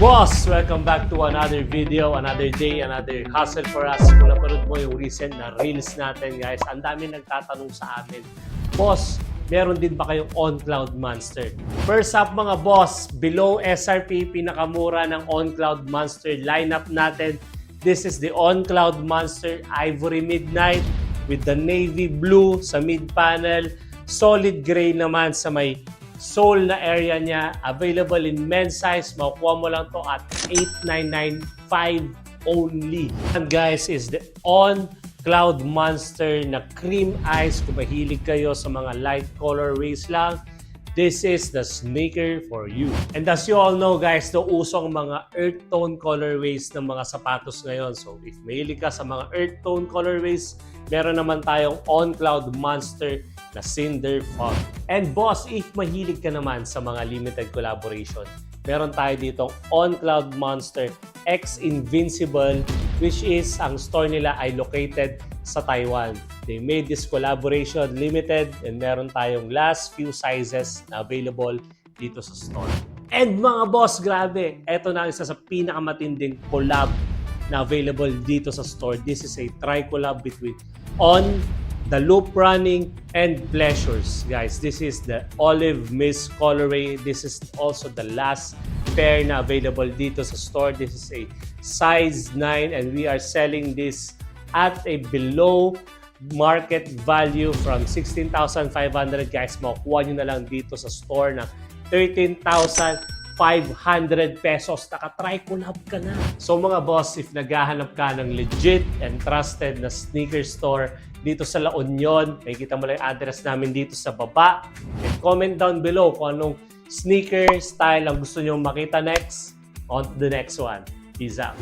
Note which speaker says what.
Speaker 1: Boss, welcome back to another video, another day, another hustle for us. Kung napanood mo yung recent na reels natin, guys, ang dami nagtatanong sa amin, Boss, meron din ba kayong OnCloud Monster? First up mga boss, below SRP, pinakamura ng OnCloud Monster lineup natin. This is the OnCloud Monster Ivory Midnight with the navy blue sa mid panel, solid gray naman sa may sole na area niya. Available in men's size. Makukuha mo lang to at 8,995 only. And guys, is the OnCloud Monster na cream ice. Kung mahilig kayo sa mga light colorways lang, this is the sneaker for you. And as you all know guys, usong mga earth tone colorways ng mga sapatos ngayon. So if mahilig ka sa mga earth tone colorways, meron naman tayong OnCloud Monster na Cinder Fog. And boss, if mahilig ka naman sa mga limited collaboration, meron tayo ditong OnCloud Monster X Invincible, which is ang store nila ay located sa Taiwan. They made this collaboration limited and meron tayong last few sizes na available dito sa store. And mga boss, grabe, eto na isa sa pinakamatinding collab na available dito sa store. This is a tri-collab between The Loop Running and Pleasures. Guys, this is the Olive Mist colorway. This is also the last pair na available dito sa store. This is a size 9 and we are selling this at a below market value from 16,500. Guys, makukuha nyo na lang dito sa store ng 13,500 pesos. Naka-tri-collab ka na. So mga boss, if naghahanap ka ng legit and trusted na sneaker store dito sa La Union, makikita mo lang yung address namin dito sa baba. And comment down below kung anong sneaker style ang gusto nyo makita next. On to the next one. Peace out.